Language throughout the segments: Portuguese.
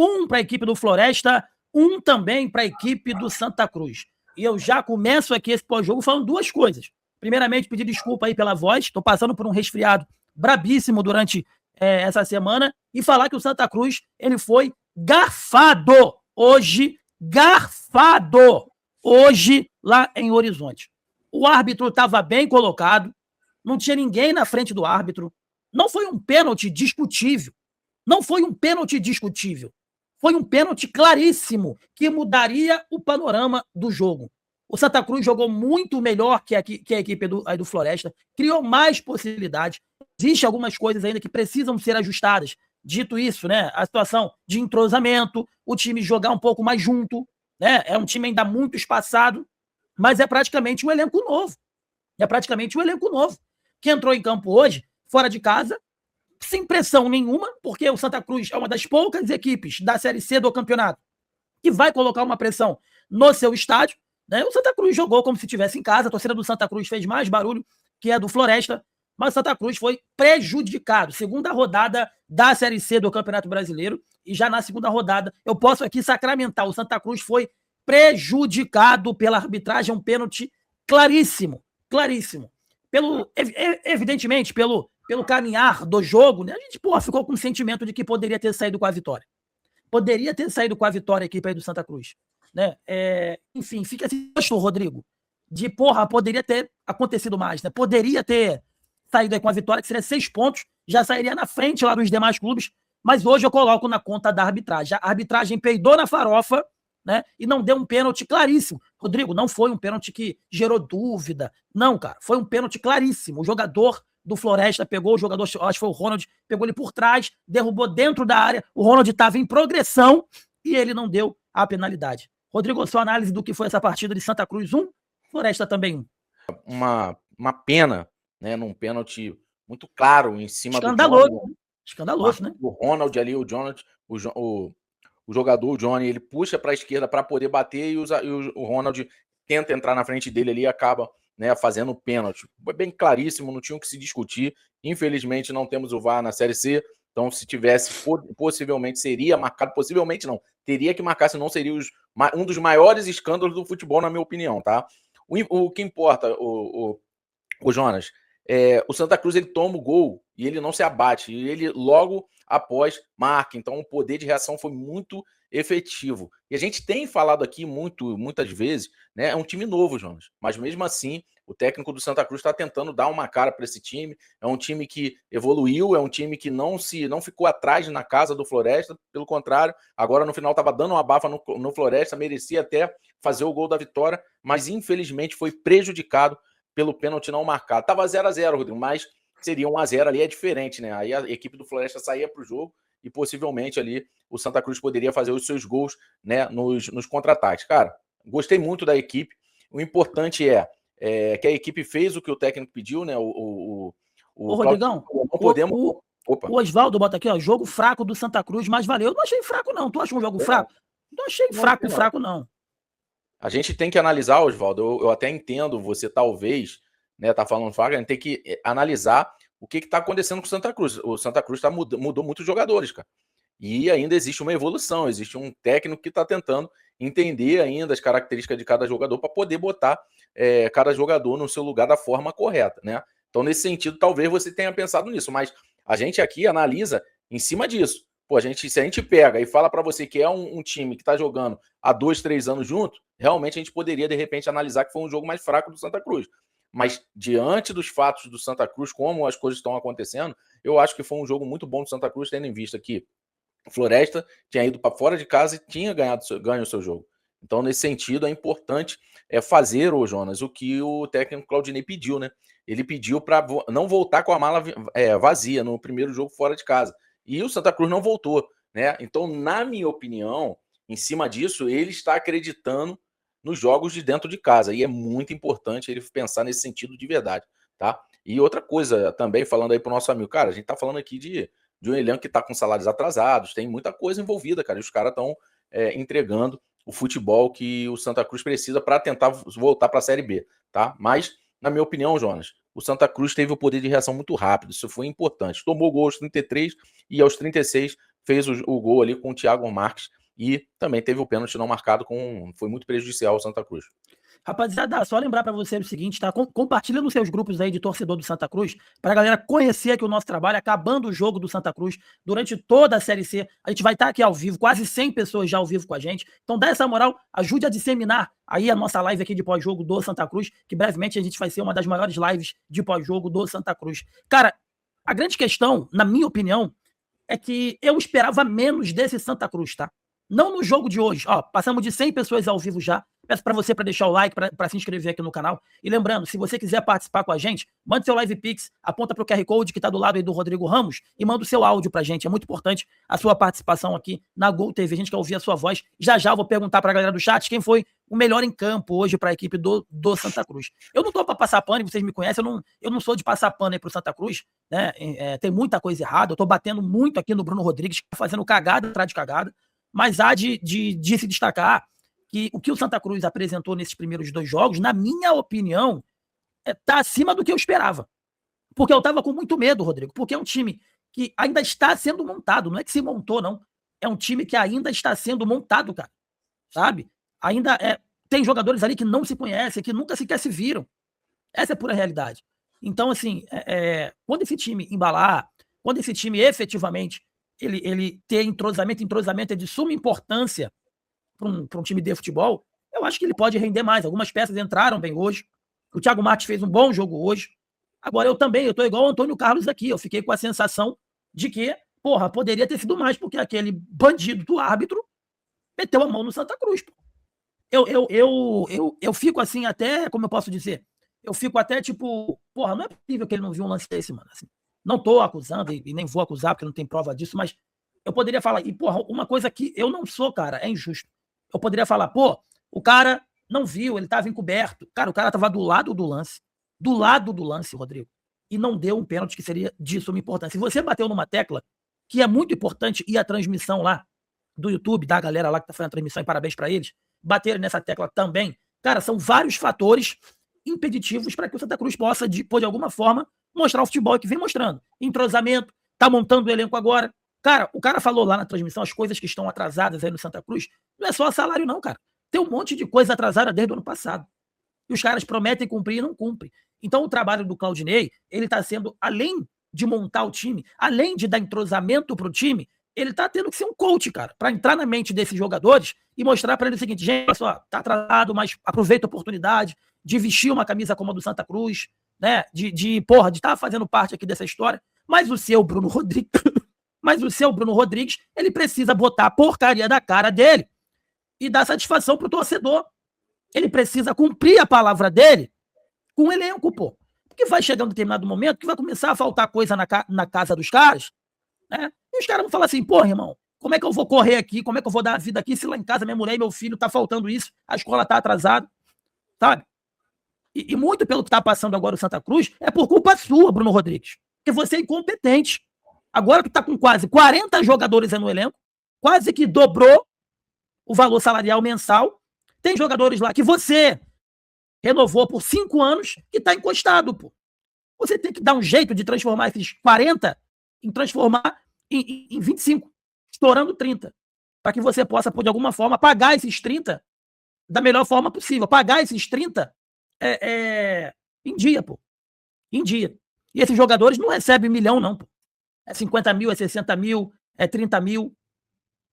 Um para a equipe do Floresta, um também para a equipe do Santa Cruz. E eu já começo aqui esse pós-jogo falando duas coisas. Primeiramente, pedir desculpa aí pela voz, estou passando por um resfriado brabíssimo durante essa semana, e falar que o Santa Cruz ele foi garfado hoje lá em Horizonte. O árbitro estava bem colocado, não tinha ninguém na frente do árbitro, não foi um pênalti discutível, foi um pênalti claríssimo que mudaria o panorama do jogo. O Santa Cruz jogou muito melhor que a equipe do Floresta, criou mais possibilidades. Existem algumas coisas ainda que precisam ser ajustadas. Dito isso, né, a situação de entrosamento, o time jogar um pouco mais junto, né, é um time ainda muito espaçado, mas é praticamente um elenco novo. Que entrou em campo hoje, fora de casa, sem pressão nenhuma, porque o Santa Cruz é uma das poucas equipes da Série C do campeonato que vai colocar uma pressão no seu estádio, né? O Santa Cruz jogou como se estivesse em casa, a torcida do Santa Cruz fez mais barulho que a do Floresta, mas o Santa Cruz foi prejudicado. Segunda rodada da Série C do Campeonato Brasileiro, e já na segunda rodada, eu posso aqui sacramentar, o Santa Cruz foi prejudicado pela arbitragem, um pênalti claríssimo. Evidentemente, pelo caminhar do jogo, né, a gente ficou com o sentimento de que poderia ter saído com a vitória. A equipe aí do Santa Cruz. Né? Enfim, fica assim, Rodrigo, de poderia ter acontecido mais, né? Poderia ter saído aí com a vitória, que seria 6 pontos, já sairia na frente lá dos demais clubes, mas hoje eu coloco na conta da arbitragem. A arbitragem peidou na farofa, né? E não deu um pênalti claríssimo. Rodrigo, não foi um pênalti que gerou dúvida. Não, cara, foi um pênalti claríssimo. O jogador do Floresta pegou o jogador, acho que foi o Ronald, pegou ele por trás, derrubou dentro da área, o Ronald estava em progressão e ele não deu a penalidade. Rodrigo, sua análise do que foi essa partida de Santa Cruz 1, Floresta também 1. Uma pena, né, num pênalti muito claro em cima do Johnny. Escandaloso, né? O Ronald ali, o jogador, o Johnny, ele puxa para a esquerda para poder bater e o Ronald tenta entrar na frente dele ali e acaba, né, fazendo o pênalti. Foi bem claríssimo, não tinha o que se discutir. Infelizmente não temos o VAR na Série C, então se tivesse, possivelmente seria marcado, possivelmente não, teria que marcar, senão seria um dos maiores escândalos do futebol, na minha opinião, tá? O que importa, o Jonas, o Santa Cruz ele toma o gol e ele não se abate, e ele logo após marca, então o poder de reação foi muito efetivo. E a gente tem falado aqui muitas vezes, né, é um time novo, Jonas, mas mesmo assim o técnico do Santa Cruz está tentando dar uma cara para esse time, é um time que evoluiu, é um time que não ficou atrás na casa do Floresta, pelo contrário, agora no final estava dando uma bafa no Floresta, merecia até fazer o gol da vitória, mas infelizmente foi prejudicado pelo pênalti não marcado. Tava 0-0, Rodrigo, mas seria 1-0 ali, é diferente, né? Aí a equipe do Floresta saía para o jogo e possivelmente ali o Santa Cruz poderia fazer os seus gols, né, nos contra-ataques. Cara, gostei muito da equipe. O importante é que a equipe fez o que o técnico pediu, né? Ô, Rodrigão, o Oswaldo bota aqui, ó, jogo fraco do Santa Cruz, mas valeu. Eu não achei fraco, não. Tu achou um jogo fraco? Não achei fraco, não. A gente tem que analisar, Oswaldo, eu até entendo, você talvez, né, tá falando fraco, a gente tem que analisar o que está acontecendo com o Santa Cruz. O Santa Cruz mudou muitos jogadores, cara. E ainda existe uma evolução, existe um técnico que está tentando entender ainda as características de cada jogador para poder botar cada jogador no seu lugar da forma correta, né? Então, nesse sentido, talvez você tenha pensado nisso, mas a gente aqui analisa em cima disso. Pô, se a gente pega e fala para você que é um time que está jogando há 2, 3 anos junto, realmente a gente poderia, de repente, analisar que foi um jogo mais fraco do Santa Cruz. Mas, diante dos fatos do Santa Cruz, como as coisas estão acontecendo, eu acho que foi um jogo muito bom do Santa Cruz, tendo em vista que o Floresta tinha ido para fora de casa e tinha ganho o seu jogo. Então, nesse sentido, é importante fazer, ô Jonas, o que o técnico Claudinei pediu, né? Ele pediu para não voltar com a mala vazia no primeiro jogo fora de casa. E o Santa Cruz não voltou, né? Então, na minha opinião, em cima disso, ele está acreditando nos jogos de dentro de casa. E é muito importante ele pensar nesse sentido de verdade, tá? E outra coisa também, falando aí pro nosso amigo, cara, a gente tá falando aqui de um elenco que tá com salários atrasados, tem muita coisa envolvida, cara. E os caras estão entregando o futebol que o Santa Cruz precisa para tentar voltar para a Série B, tá? Mas, na minha opinião, Jonas, o Santa Cruz teve o poder de reação muito rápido, isso foi importante. Tomou gol aos 33 e aos 36 fez o gol ali com o Thiago Marques e também teve o pênalti não marcado, foi muito prejudicial ao Santa Cruz. Rapaziada, só lembrar pra você o seguinte, tá? Compartilha nos seus grupos aí de torcedor do Santa Cruz, pra galera conhecer aqui o nosso trabalho, acabando o jogo do Santa Cruz, durante toda a Série C. A gente vai estar aqui ao vivo, quase 100 pessoas já ao vivo com a gente. Então dá essa moral, ajude a disseminar aí a nossa live aqui de pós-jogo do Santa Cruz, que brevemente a gente vai ser uma das maiores lives de pós-jogo do Santa Cruz. Cara, a grande questão, na minha opinião, é que eu esperava menos desse Santa Cruz, tá? Não no jogo de hoje. Ó, passamos de 100 pessoas ao vivo já. Peço para você para deixar o like, para se inscrever aqui no canal. E lembrando, se você quiser participar com a gente, mande seu Live Pix, aponta para o QR Code que está do lado aí do Rodrigo Ramos e manda o seu áudio para a gente. É muito importante a sua participação aqui na Gol TV. A gente quer ouvir a sua voz. Já já eu vou perguntar para a galera do chat quem foi o melhor em campo hoje para a equipe do Santa Cruz. Eu não tô para passar pano, vocês me conhecem, eu não sou de passar pano aí pro Santa Cruz, né? Tem muita coisa errada. Eu tô batendo muito aqui no Bruno Rodrigues, fazendo cagada atrás de cagada. Mas há de se destacar que o que o Santa Cruz apresentou nesses primeiros 2 jogos, na minha opinião, tá acima do que eu esperava. Porque eu tava com muito medo, Rodrigo, porque é um time que ainda está sendo montado, não é que se montou, não. É um time que ainda está sendo montado, cara. Sabe? Ainda tem jogadores ali que não se conhecem, que nunca sequer se viram. Essa é a pura realidade. Então, assim, quando esse time embalar, quando esse time efetivamente ele ter entrosamento é de suma importância para um time de futebol, eu acho que ele pode render mais. Algumas peças entraram bem hoje. O Thiago Marques fez um bom jogo hoje. Agora eu tô igual o Antônio Carlos aqui. Eu fiquei com a sensação de que, porra, poderia ter sido mais, porque aquele bandido do árbitro meteu a mão no Santa Cruz. Pô. Eu fico assim até, como eu posso dizer, eu fico até tipo, porra, não é possível que ele não viu um lance desse, mano. Assim, não tô acusando e nem vou acusar porque não tem prova disso, mas eu poderia falar, e porra, uma coisa que eu não sou, cara, é injusto. Eu poderia falar, pô, o cara não viu, ele tava encoberto. Cara, o cara tava do lado do lance, Rodrigo, e não deu um pênalti que seria de suma importância. E você bateu numa tecla que é muito importante, e a transmissão lá do YouTube, da galera lá que tá fazendo a transmissão, e parabéns pra eles, baterem nessa tecla também. Cara, são vários fatores impeditivos para que o Santa Cruz possa, de alguma forma, mostrar o futebol que vem mostrando. Entrosamento, tá montando o elenco agora. Cara, o cara falou lá na transmissão as coisas que estão atrasadas aí no Santa Cruz. Não é só salário não, cara. Tem um monte de coisa atrasada desde o ano passado. E os caras prometem cumprir e não cumprem. Então o trabalho do Claudinei, ele tá sendo, além de montar o time, além de dar entrosamento pro time, ele tá tendo que ser um coach, cara, para entrar na mente desses jogadores e mostrar para ele o seguinte, gente, só, tá atrasado, mas aproveita a oportunidade de vestir uma camisa como a do Santa Cruz, né, de estar fazendo parte aqui dessa história, mas o seu Bruno Rodrigues, ele precisa botar a porcaria da cara dele e dar satisfação pro torcedor. Ele precisa cumprir a palavra dele com o elenco, pô. Porque vai chegar um determinado momento que vai começar a faltar coisa na casa dos caras, né? E os caras vão falar assim, pô, irmão, como é que eu vou correr aqui? Como é que eu vou dar a vida aqui se lá em casa minha mulher e meu filho tá faltando isso, a escola tá atrasada, sabe? E muito pelo que tá passando agora o Santa Cruz é por culpa sua, Bruno Rodrigues. Porque você é incompetente. Agora tu tá com quase 40 jogadores no elenco, quase que dobrou o valor salarial mensal. Tem jogadores lá que você renovou por 5 anos que tá encostado, pô. Você tem que dar um jeito de transformar esses 40 em 25, estourando 30, para que você possa, de alguma forma, pagar esses 30 da melhor forma possível. Pagar esses 30 em dia, pô. Em dia. E esses jogadores não recebem 1 milhão, não, pô. É 50 mil, é 60 mil, é 30 mil.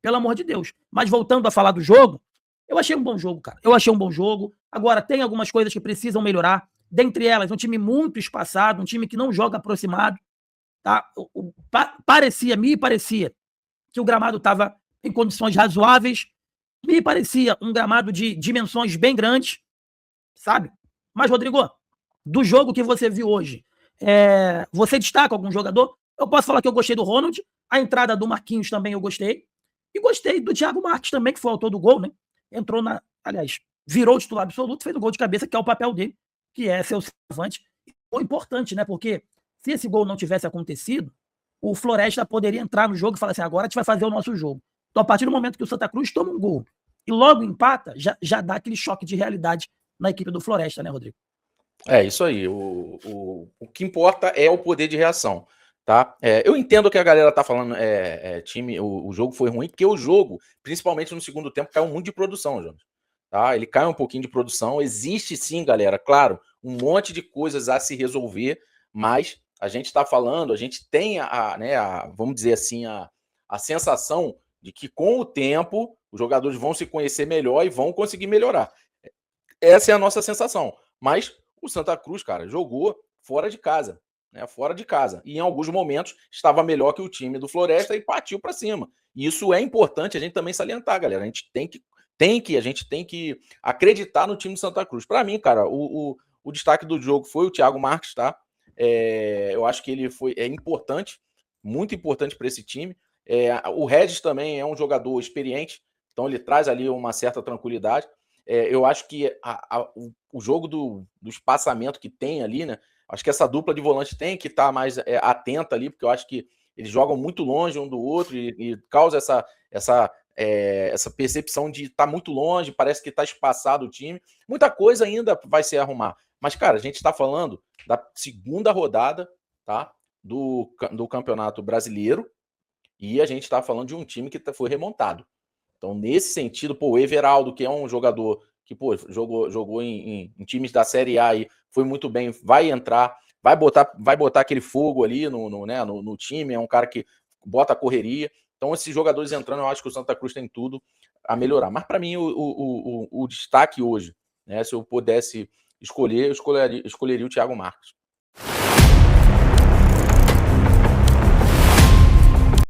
Pelo amor de Deus. Mas voltando a falar do jogo, eu achei um bom jogo, cara. Eu achei um bom jogo. Agora, tem algumas coisas que precisam melhorar. Dentre elas, um time muito espaçado, um time que não joga aproximado. Tá? Me parecia que o gramado estava em condições razoáveis. Me parecia um gramado de dimensões bem grandes, sabe? Mas, Rodrigo, do jogo que você viu hoje, você destaca algum jogador? Eu posso falar que eu gostei do Ronald, a entrada do Marquinhos também eu gostei, e gostei do Thiago Marques também, que foi o autor do gol, né? Entrou virou o titular absoluto, fez um gol de cabeça, que é o papel dele, que é ser o centroavante. Foi importante, né? Porque se esse gol não tivesse acontecido, o Floresta poderia entrar no jogo e falar assim, agora a gente vai fazer o nosso jogo. Então, a partir do momento que o Santa Cruz toma um gol e logo empata, já dá aquele choque de realidade na equipe do Floresta, né, Rodrigo? É isso aí. O que importa é o poder de reação. Tá? Eu entendo que a galera tá falando, time, o jogo foi ruim, porque o jogo, principalmente no segundo tempo, caiu muito de produção, Jonas. Tá? Ele cai um pouquinho de produção. Existe sim, galera, claro, um monte de coisas a se resolver, mas a gente está falando, a gente tem vamos dizer assim, a sensação de que com o tempo os jogadores vão se conhecer melhor e vão conseguir melhorar. Essa é a nossa sensação. Mas o Santa Cruz, cara, jogou fora de casa. Né, fora de casa. E em alguns momentos estava melhor que o time do Floresta e partiu para cima. E isso é importante a gente também salientar, galera. A gente a gente tem que acreditar no time do Santa Cruz. Para mim, cara, o destaque do jogo foi o Thiago Marques, tá? Eu acho que ele é importante, muito importante para esse time. O Regis também é um jogador experiente, então ele traz ali uma certa tranquilidade. Eu acho que o jogo do espaçamento que tem ali, né? Acho que essa dupla de volante tem que estar mais atenta ali, porque eu acho que eles jogam muito longe um do outro e causa essa percepção de estar muito longe, parece que está espaçado o time. Muita coisa ainda vai se arrumar. Mas, cara, a gente está falando da segunda rodada, tá? Do Campeonato Brasileiro, e a gente está falando de um time que foi remontado. Então, nesse sentido, o Everaldo, que é um jogador que jogou em times da Série A e foi muito bem, vai entrar, vai botar aquele fogo ali no time, é um cara que bota a correria. Então, esses jogadores entrando, eu acho que o Santa Cruz tem tudo a melhorar. Mas, para mim, o destaque hoje, né, se eu pudesse escolher, eu escolheria o Thiago Marques.